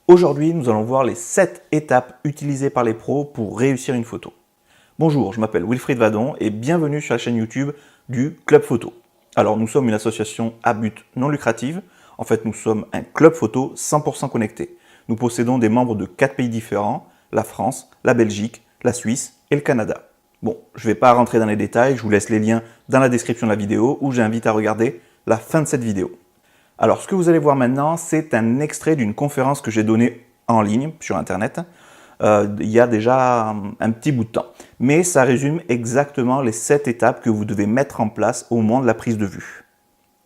Aujourd'hui, nous allons voir les 7 étapes utilisées par les pros pour réussir une photo. Bonjour, je m'appelle Wilfried Vadon et bienvenue sur la chaîne YouTube du Club Photo. Alors, nous sommes une association à but non lucratif. En fait, nous sommes un club photo 100% connecté. Nous possédons des membres de 4 pays différents, la France, la Belgique, la Suisse et le Canada. Bon, je ne vais pas rentrer dans les détails, je vous laisse les liens dans la description de la vidéo où j'invite à regarder la fin de cette vidéo. Alors, ce que vous allez voir maintenant, c'est un extrait d'une conférence que j'ai donnée en ligne sur Internet il y a déjà un petit bout de temps. Mais ça résume exactement les 7 étapes que vous devez mettre en place au moment de la prise de vue.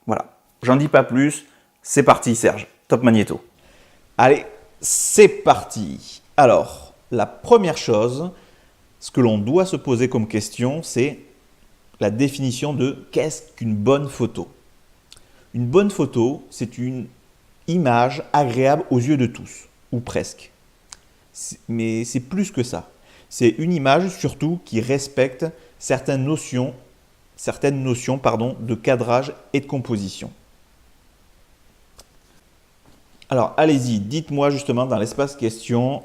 Voilà, j'en dis pas plus, c'est parti Serge, top magnéto. Allez, c'est parti. Alors, la première chose, ce que l'on doit se poser comme question, c'est la définition de qu'est-ce qu'une bonne photo. Une bonne photo, c'est une image agréable aux yeux de tous, ou presque. Mais c'est plus que ça. C'est une image surtout qui respecte certaines notions de cadrage et de composition. Alors allez-y, dites-moi justement dans l'espace question,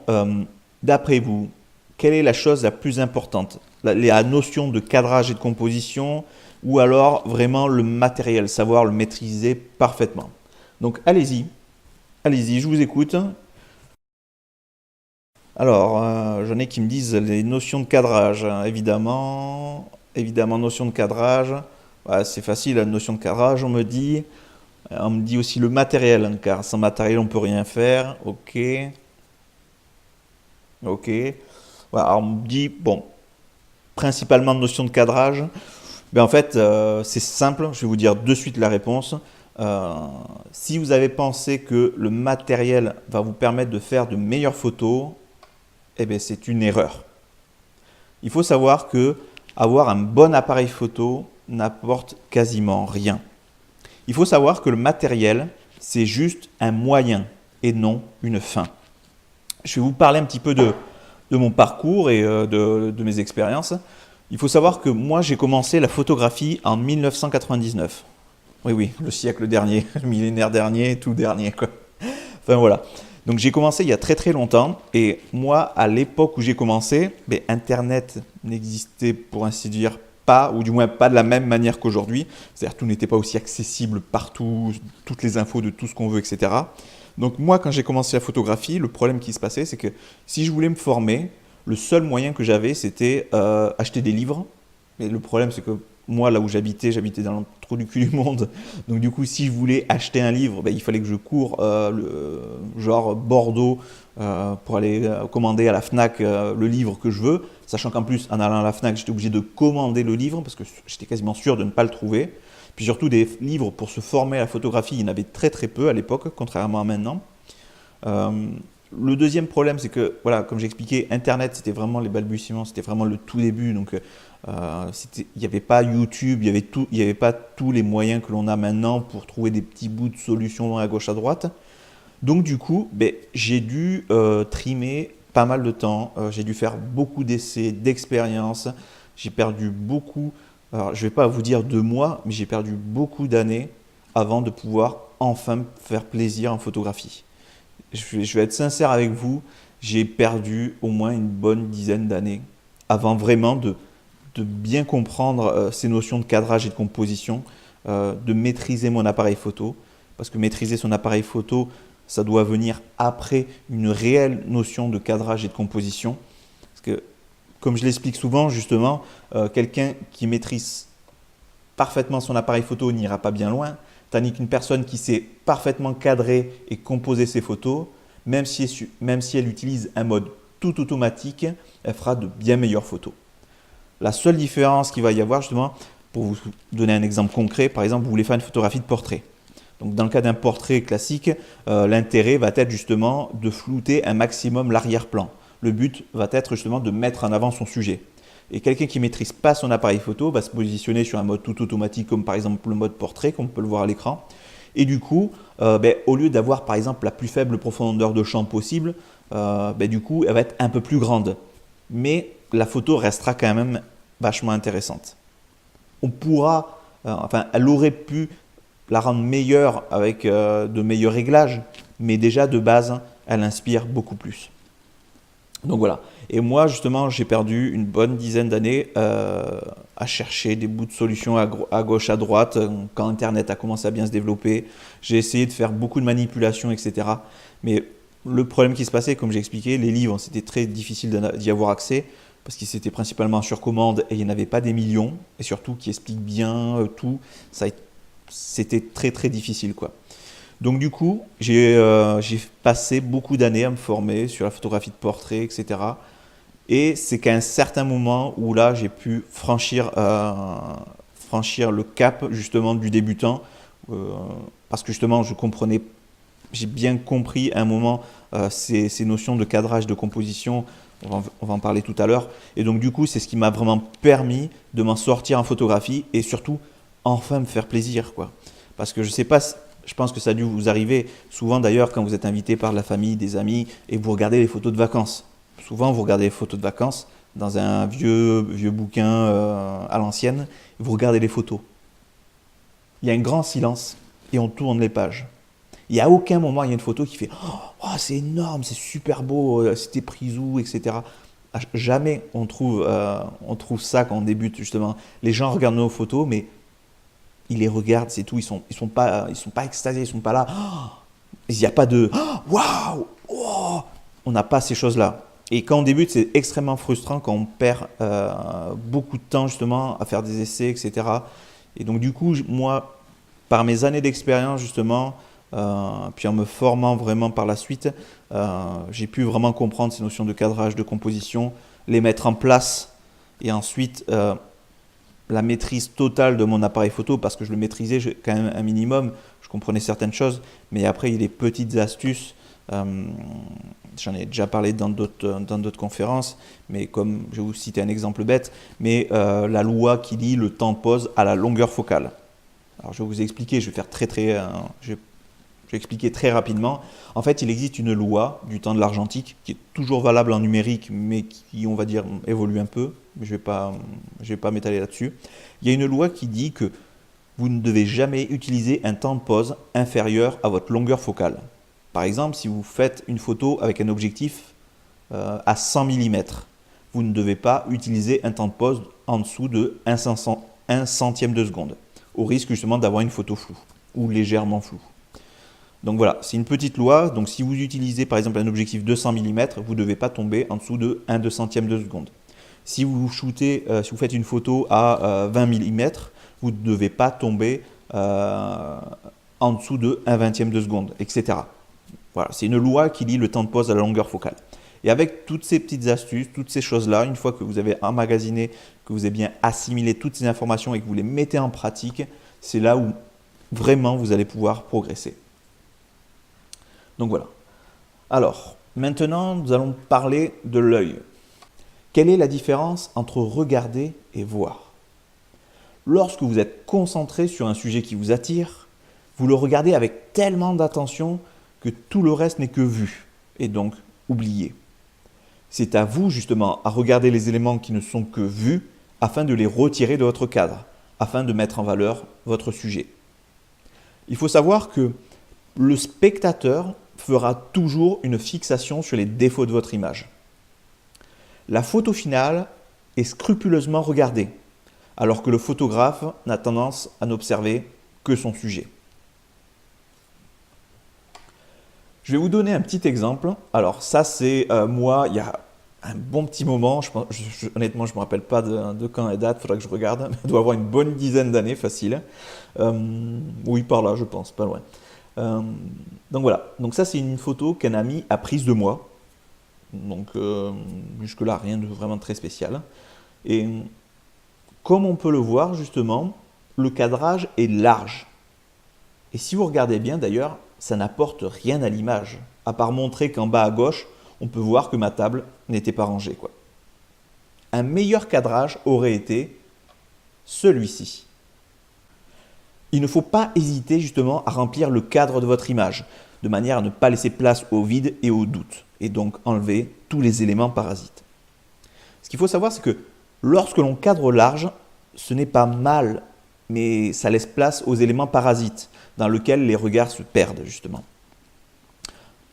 d'après vous, quelle est la chose la plus importante? La notion de cadrage et de composition ou alors vraiment le matériel, savoir le maîtriser parfaitement. Donc allez-y, je vous écoute. Alors, j'en ai qui me disent les notions de cadrage, hein, évidemment, notion de cadrage, ouais, c'est facile, la notion de cadrage, on me dit aussi le matériel, hein, car sans matériel on peut rien faire, ok, voilà, on me dit, bon, principalement notion de cadrage, ben en fait, c'est simple, je vais vous dire de suite la réponse. Si vous avez pensé que le matériel va vous permettre de faire de meilleures photos, eh bien, c'est une erreur. Il faut savoir que avoir un bon appareil photo n'apporte quasiment rien. Il faut savoir que le matériel, c'est juste un moyen et non une fin. Je vais vous parler un petit peu de mon parcours et de mes expériences. Il faut savoir que moi, j'ai commencé la photographie en 1999. Oui, le siècle dernier, le millénaire dernier, tout dernier, quoi. Enfin, voilà. Donc, j'ai commencé il y a très très longtemps. Et moi, à l'époque où j'ai commencé, Internet n'existait pour ainsi dire pas, ou du moins pas de la même manière qu'aujourd'hui. C'est-à-dire tout n'était pas aussi accessible partout, toutes les infos de tout ce qu'on veut, etc. Donc, moi, quand j'ai commencé la photographie, le problème qui se passait, c'est que si je voulais me former, le seul moyen que j'avais, c'était acheter des livres. Mais le problème, c'est que moi, là où j'habitais dans le trou du cul du monde. Donc du coup, si je voulais acheter un livre, il fallait que je cours genre Bordeaux pour aller commander à la FNAC le livre que je veux. Sachant qu'en plus, en allant à la FNAC, j'étais obligé de commander le livre parce que j'étais quasiment sûr de ne pas le trouver. Puis surtout, des livres pour se former à la photographie, il y en avait très très peu à l'époque, contrairement à maintenant. Le deuxième problème, c'est que, voilà, comme j'expliquais, Internet, c'était vraiment les balbutiements, c'était vraiment le tout début. Donc, il n'y avait pas YouTube, il n'y avait pas tous les moyens que l'on a maintenant pour trouver des petits bouts de solutions à gauche, à droite. Donc, du coup, j'ai dû trimer pas mal de temps. J'ai dû faire beaucoup d'essais, d'expériences. J'ai perdu beaucoup, alors je ne vais pas vous dire 2 mois, mais j'ai perdu beaucoup d'années avant de pouvoir enfin faire plaisir en photographie. Je vais être sincère avec vous, j'ai perdu au moins une bonne dizaine d'années avant vraiment de bien comprendre ces notions de cadrage et de composition, de maîtriser mon appareil photo. Parce que maîtriser son appareil photo, ça doit venir après une réelle notion de cadrage et de composition. Parce que, comme je l'explique souvent, justement, quelqu'un qui maîtrise parfaitement son appareil photo n'ira pas bien loin. Tandis qu'une personne qui sait parfaitement cadrer et composer ses photos, même si elle utilise un mode tout automatique, elle fera de bien meilleures photos. La seule différence qu'il va y avoir, justement, pour vous donner un exemple concret, par exemple, vous voulez faire une photographie de portrait. Donc, dans le cas d'un portrait classique, l'intérêt va être justement de flouter un maximum l'arrière-plan. Le but va être justement de mettre en avant son sujet. Et quelqu'un qui ne maîtrise pas son appareil photo va se positionner sur un mode tout automatique comme par exemple le mode portrait, comme on peut le voir à l'écran. Et du coup, au lieu d'avoir par exemple la plus faible profondeur de champ possible, du coup, elle va être un peu plus grande. Mais la photo restera quand même vachement intéressante. On pourra, elle aurait pu la rendre meilleure avec de meilleurs réglages, mais déjà de base, elle inspire beaucoup plus. Donc voilà. Et moi, justement, j'ai perdu une bonne dizaine d'années à chercher des bouts de solutions à gauche, à droite. Quand Internet a commencé à bien se développer, j'ai essayé de faire beaucoup de manipulations, etc. Mais le problème qui se passait, comme j'ai expliqué, les livres, c'était très difficile d'y avoir accès parce qu'ils étaient principalement sur commande et il n'y en avait pas des millions. Et surtout, qui expliquent bien tout. C'était très, très difficile, quoi. Donc du coup, j'ai passé beaucoup d'années à me former sur la photographie de portrait, etc. Et c'est qu'à un certain moment où là, j'ai pu franchir le cap justement du débutant, euh, parce que justement, j'ai bien compris à un moment ces notions de cadrage, de composition. On va en parler tout à l'heure. Et donc du coup, c'est ce qui m'a vraiment permis de m'en sortir en photographie et surtout enfin me faire plaisir, quoi. Parce que je sais pas, je pense que ça a dû vous arriver souvent d'ailleurs quand vous êtes invité par la famille, des amis et vous regardez les photos de vacances. Souvent, vous regardez les photos de vacances dans un vieux bouquin à l'ancienne, vous regardez les photos. Il y a un grand silence et on tourne les pages. Il n'y a aucun moment, il y a une photo qui fait oh, c'est énorme, c'est super beau, c'était pris où, etc. Jamais on trouve ça quand on débute, justement. Les gens regardent nos photos, mais ils les regardent, c'est tout. Ils sont pas extasiés, ils sont pas là. Il n'y a pas de waouh, wow. On n'a pas ces choses-là. Et quand on débute, c'est extrêmement frustrant quand on perd beaucoup de temps justement à faire des essais, etc. Et donc du coup, moi, par mes années d'expérience justement, puis en me formant vraiment par la suite, j'ai pu vraiment comprendre ces notions de cadrage, de composition, les mettre en place et ensuite la maîtrise totale de mon appareil photo parce que je le maîtrisais quand même un minimum, je comprenais certaines choses, mais après il y a des petites astuces, j'en ai déjà parlé dans d'autres conférences, mais comme je vais vous citer un exemple bête, mais la loi qui lie le temps de pause à la longueur focale. Alors je vais vous expliquer, je vais expliquer très rapidement. En fait, il existe une loi du temps de l'argentique qui est toujours valable en numérique, mais qui, on va dire, évolue un peu. Je vais pas m'étaler là-dessus. Il y a une loi qui dit que vous ne devez jamais utiliser un temps de pause inférieur à votre longueur focale. Par exemple, si vous faites une photo avec un objectif à 100 mm, vous ne devez pas utiliser un temps de pause en dessous de 1 centième de seconde, au risque justement d'avoir une photo floue ou légèrement floue. Donc voilà, c'est une petite loi. Donc si vous utilisez par exemple un objectif 200 mm, vous ne devez pas tomber en dessous de 1 200e de seconde. Si vous faites une photo à 20 mm, vous ne devez pas tomber en dessous de 1 vingtième de seconde, etc. Voilà, c'est une loi qui lie le temps de pause à la longueur focale. Et avec toutes ces petites astuces, toutes ces choses-là, une fois que vous avez emmagasiné, que vous avez bien assimilé toutes ces informations et que vous les mettez en pratique, c'est là où vraiment vous allez pouvoir progresser. Donc voilà. Alors, maintenant, nous allons parler de l'œil. Quelle est la différence entre regarder et voir? Lorsque vous êtes concentré sur un sujet qui vous attire, vous le regardez avec tellement d'attention que tout le reste n'est que vue, et donc oublié. C'est à vous justement à regarder les éléments qui ne sont que vus afin de les retirer de votre cadre, afin de mettre en valeur votre sujet. Il faut savoir que le spectateur fera toujours une fixation sur les défauts de votre image. La photo finale est scrupuleusement regardée, alors que le photographe n'a tendance à n'observer que son sujet. Je vais vous donner un petit exemple. Alors ça c'est moi, il y a un bon petit moment, honnêtement je ne me rappelle pas de quand et date, il faudra que je regarde, mais il doit avoir une bonne dizaine d'années facile. Oui, par là je pense, pas loin. Donc voilà, donc ça c'est une photo qu'un ami a prise de moi. Donc jusque-là rien de vraiment très spécial. Et comme on peut le voir justement, le cadrage est large. Et si vous regardez bien d'ailleurs, ça n'apporte rien à l'image, à part montrer qu'en bas à gauche, on peut voir que ma table n'était pas rangée, quoi. Un meilleur cadrage aurait été celui-ci. Il ne faut pas hésiter justement à remplir le cadre de votre image, de manière à ne pas laisser place au vide et au doute, et donc enlever tous les éléments parasites. Ce qu'il faut savoir, c'est que lorsque l'on cadre large, ce n'est pas mal, mais ça laisse place aux éléments parasites, dans lesquels les regards se perdent justement.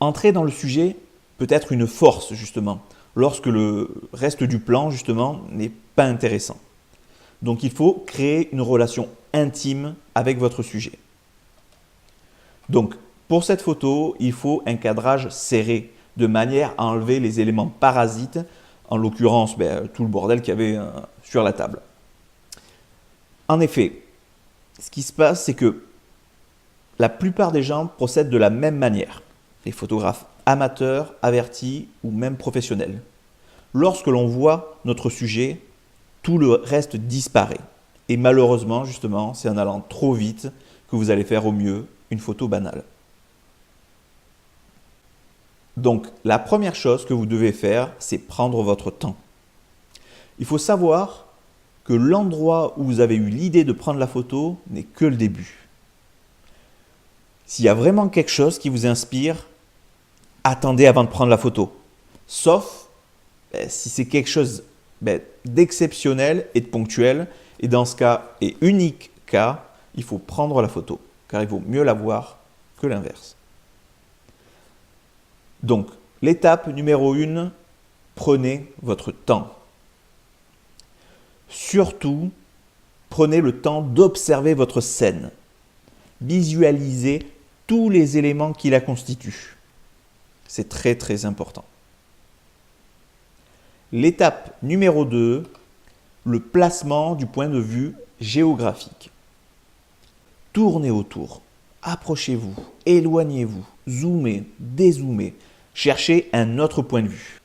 Entrer dans le sujet peut être une force, justement, lorsque le reste du plan, justement, n'est pas intéressant. Donc, il faut créer une relation intime avec votre sujet. Donc, pour cette photo, il faut un cadrage serré, de manière à enlever les éléments parasites, en l'occurrence tout le bordel qu'il y avait sur la table. En effet, ce qui se passe, c'est que la plupart des gens procèdent de la même manière. Les photographes amateurs, avertis ou même professionnels. Lorsque l'on voit notre sujet, tout le reste disparaît. Et malheureusement, justement, c'est en allant trop vite que vous allez faire au mieux une photo banale. Donc, la première chose que vous devez faire, c'est prendre votre temps. Il faut savoir que l'endroit où vous avez eu l'idée de prendre la photo n'est que le début. S'il y a vraiment quelque chose qui vous inspire, attendez avant de prendre la photo. Sauf si c'est quelque chose d'exceptionnel et de ponctuel. Et dans ce cas, et unique cas, il faut prendre la photo. Car il vaut mieux la voir que l'inverse. Donc, l'étape numéro 1, prenez votre temps. Surtout, prenez le temps d'observer votre scène. Visualisez tous les éléments qui la constituent. C'est très très important. L'étape numéro 2, le placement du point de vue géographique. Tournez autour, approchez-vous, éloignez-vous, zoomez, dézoomez, cherchez un autre point de vue.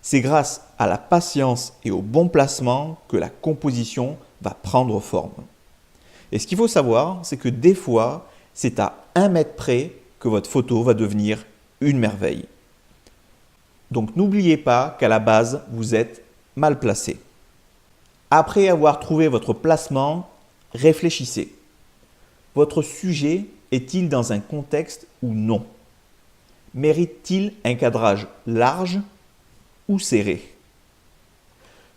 C'est grâce à la patience et au bon placement que la composition va prendre forme. Et ce qu'il faut savoir, c'est que des fois, c'est à 1 mètre près que votre photo va devenir une merveille. Donc n'oubliez pas qu'à la base, vous êtes mal placé. Après avoir trouvé votre placement, réfléchissez. Votre sujet est-il dans un contexte ou non? Mérite-t-il un cadrage large ou serré?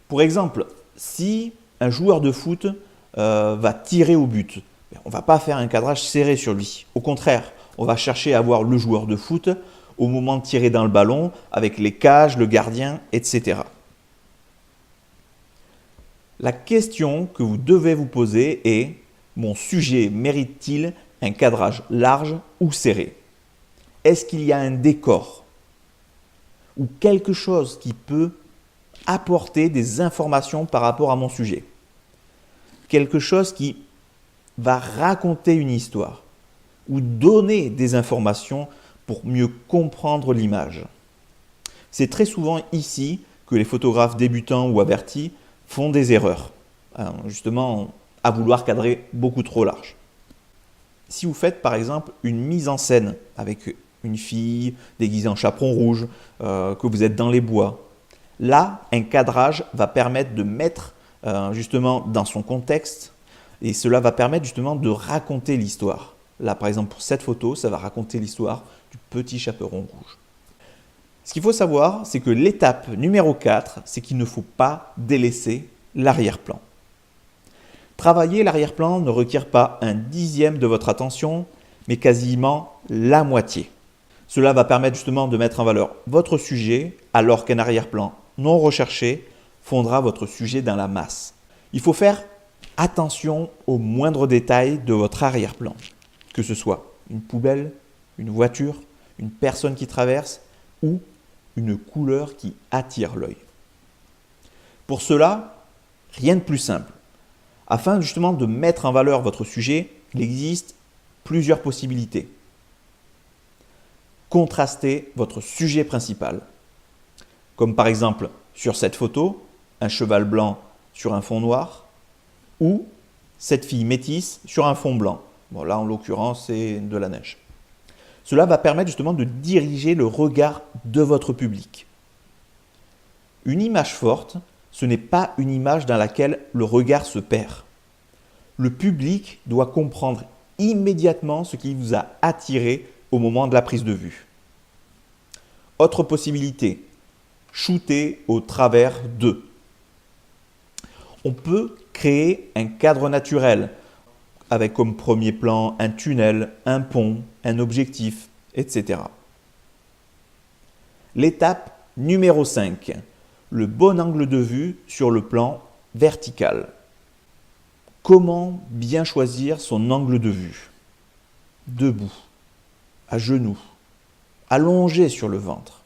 Pour exemple, si un joueur de foot va tirer au but, on ne va pas faire un cadrage serré sur lui. Au contraire, on va chercher à voir le joueur de foot au moment de tirer dans le ballon avec les cages, le gardien, etc. La question que vous devez vous poser est: mon sujet mérite-t-il un cadrage large ou serré? Est-ce qu'il y a un décor ou quelque chose qui peut apporter des informations par rapport à mon sujet? Quelque chose qui va raconter une histoire ou donner des informations pour mieux comprendre l'image. C'est très souvent ici que les photographes débutants ou avertis font des erreurs, justement à vouloir cadrer beaucoup trop large. Si vous faites par exemple une mise en scène avec une fille déguisée en chaperon rouge, que vous êtes dans les bois, là, un cadrage va permettre de mettre justement dans son contexte et cela va permettre justement de raconter l'histoire. Là, par exemple, pour cette photo, ça va raconter l'histoire du petit chaperon rouge. Ce qu'il faut savoir, c'est que l'étape numéro 4, c'est qu'il ne faut pas délaisser l'arrière-plan. Travailler l'arrière-plan ne requiert pas 1/10 de votre attention, mais quasiment la moitié. Cela va permettre justement de mettre en valeur votre sujet, alors qu'un arrière-plan non recherché fondra votre sujet dans la masse. Il faut faire attention aux moindres détails de votre arrière-plan, que ce soit une poubelle, une voiture, une personne qui traverse ou une couleur qui attire l'œil. Pour cela, rien de plus simple. Afin justement de mettre en valeur votre sujet, il existe plusieurs possibilités. Contrastez votre sujet principal. Comme par exemple sur cette photo, un cheval blanc sur un fond noir ou cette fille métisse sur un fond blanc. Bon, là, en l'occurrence, c'est de la neige. Cela va permettre justement de diriger le regard de votre public. Une image forte, ce n'est pas une image dans laquelle le regard se perd. Le public doit comprendre immédiatement ce qui vous a attiré au moment de la prise de vue. Autre possibilité, shooter au travers d'eux. On peut créer un cadre naturel avec comme premier plan un tunnel, un pont, un objectif, etc. L'étape numéro 5, le bon angle de vue sur le plan vertical. Comment bien choisir son angle de vue? Debout, à genoux, allongé sur le ventre.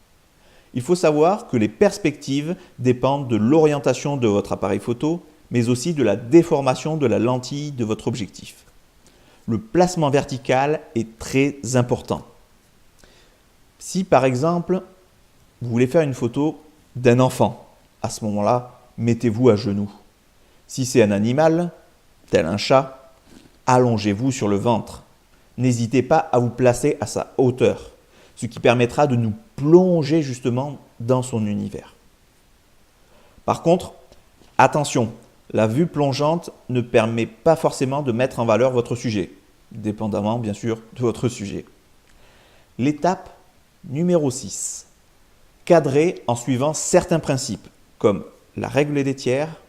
Il faut savoir que les perspectives dépendent de l'orientation de votre appareil photo, mais aussi de la déformation de la lentille de votre objectif. Le placement vertical est très important. Si par exemple, vous voulez faire une photo d'un enfant, à ce moment-là, mettez-vous à genoux. Si c'est un animal, tel un chat, allongez-vous sur le ventre. N'hésitez pas à vous placer à sa hauteur, ce qui permettra de nous plonger justement dans son univers. Par contre, attention, la vue plongeante ne permet pas forcément de mettre en valeur votre sujet, dépendamment bien sûr de votre sujet. L'étape numéro 6. Cadrer en suivant certains principes, comme la règle des tiers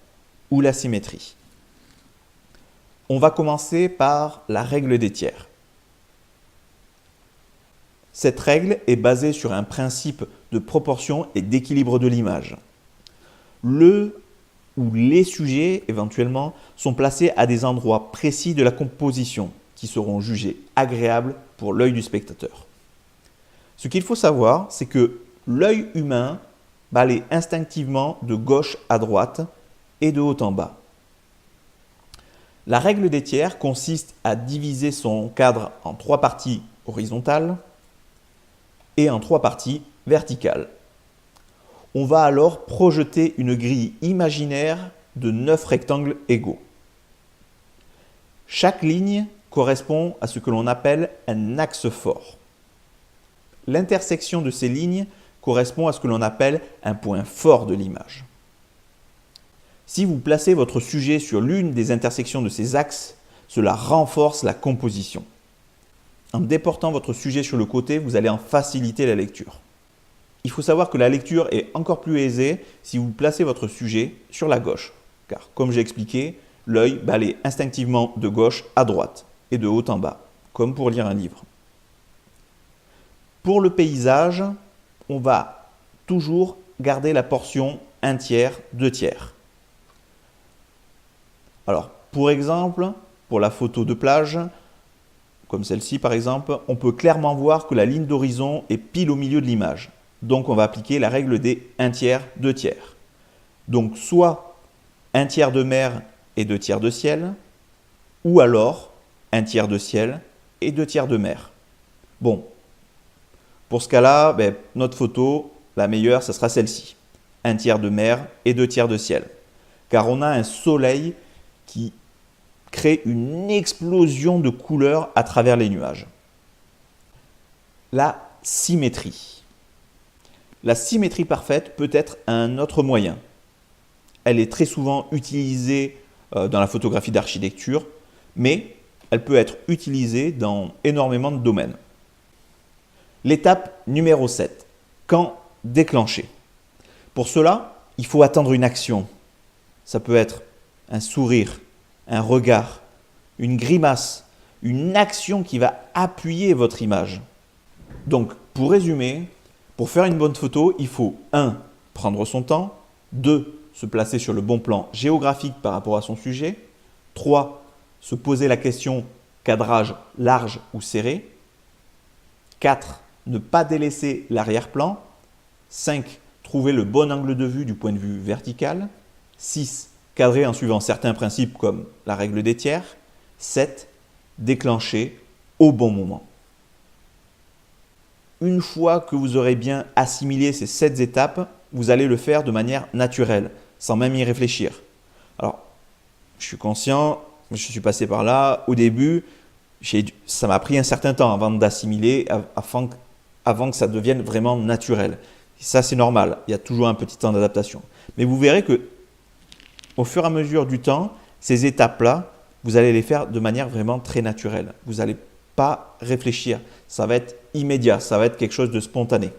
ou la symétrie. On va commencer par la règle des tiers. Cette règle est basée sur un principe de proportion et d'équilibre de l'image. Le ou les sujets, éventuellement, sont placés à des endroits précis de la composition qui seront jugés agréables pour l'œil du spectateur. Ce qu'il faut savoir, c'est que l'œil humain va aller instinctivement de gauche à droite et de haut en bas. La règle des tiers consiste à diviser son cadre en 3 parties horizontales et en 3 parties verticales. On va alors projeter une grille imaginaire de 9 rectangles égaux. Chaque ligne correspond à ce que l'on appelle un axe fort. L'intersection de ces lignes correspond à ce que l'on appelle un point fort de l'image. Si vous placez votre sujet sur l'une des intersections de ces axes, cela renforce la composition. En déportant votre sujet sur le côté, vous allez en faciliter la lecture. Il faut savoir que la lecture est encore plus aisée si vous placez votre sujet sur la gauche, car comme j'ai expliqué, l'œil va aller instinctivement de gauche à droite et de haut en bas, comme pour lire un livre. Pour le paysage, on va toujours garder la portion 1 tiers, 2 tiers. Alors, pour exemple, pour la photo de plage, comme celle-ci par exemple, on peut clairement voir que la ligne d'horizon est pile au milieu de l'image. Donc, on va appliquer la règle des 1 tiers, 2 tiers. Donc, soit 1 tiers de mer et 2 tiers de ciel, ou alors 1 tiers de ciel et 2 tiers de mer. Bon, pour ce cas-là, notre photo, la meilleure, ce sera celle-ci. 1 tiers de mer et 2 tiers de ciel. Car on a un soleil qui crée une explosion de couleurs à travers les nuages. La symétrie. La symétrie parfaite peut être un autre moyen. Elle est très souvent utilisée dans la photographie d'architecture, mais elle peut être utilisée dans énormément de domaines. L'étape numéro 7. Quand déclencher? Pour cela, il faut attendre une action. Ça peut être un sourire, un regard, une grimace, une action qui va appuyer votre image. Donc, pour résumer, pour faire une bonne photo, il faut 1. Prendre son temps, 2. Se placer sur le bon plan géographique par rapport à son sujet, 3. Se poser la question cadrage large ou serré, 4. Ne pas délaisser l'arrière-plan, 5. Trouver le bon angle de vue du point de vue vertical, 6. Cadrer en suivant certains principes comme la règle des tiers, 7. Déclencher au bon moment. Une fois que vous aurez bien assimilé ces 7 étapes, vous allez le faire de manière naturelle, sans même y réfléchir. Alors, je suis conscient, je suis passé par là. Au début, ça m'a pris un certain temps avant d'assimiler, avant que ça devienne vraiment naturel. Et ça, c'est normal. Il y a toujours un petit temps d'adaptation. Mais vous verrez que, au fur et à mesure du temps, ces étapes-là, vous allez les faire de manière vraiment très naturelle. Vous n'allez pas réfléchir. Ça va être immédiat. Ça va être quelque chose de spontané.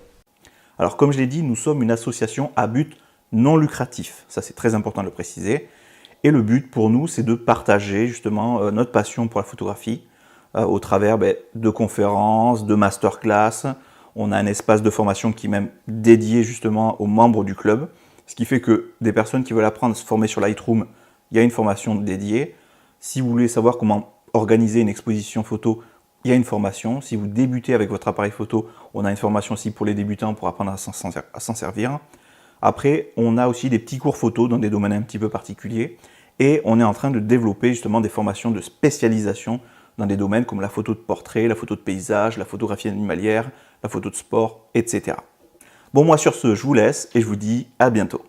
Alors, comme je l'ai dit, nous sommes une association à but non lucratif. Ça, c'est très important de le préciser. Et le but pour nous, c'est de partager justement notre passion pour la photographie au travers de conférences, de masterclass. On a un espace de formation qui est même dédié justement aux membres du club, ce qui fait que des personnes qui veulent apprendre à se former sur Lightroom, il y a une formation dédiée. Si vous voulez savoir comment organiser une exposition photo, il y a une formation. Si vous débutez avec votre appareil photo, on a une formation aussi pour les débutants pour apprendre à s'en servir. Après, on a aussi des petits cours photo dans des domaines un petit peu particuliers. Et on est en train de développer justement des formations de spécialisation dans des domaines comme la photo de portrait, la photo de paysage, la photographie animalière, la photo de sport, etc. Bon, moi sur ce, je vous laisse et je vous dis à bientôt.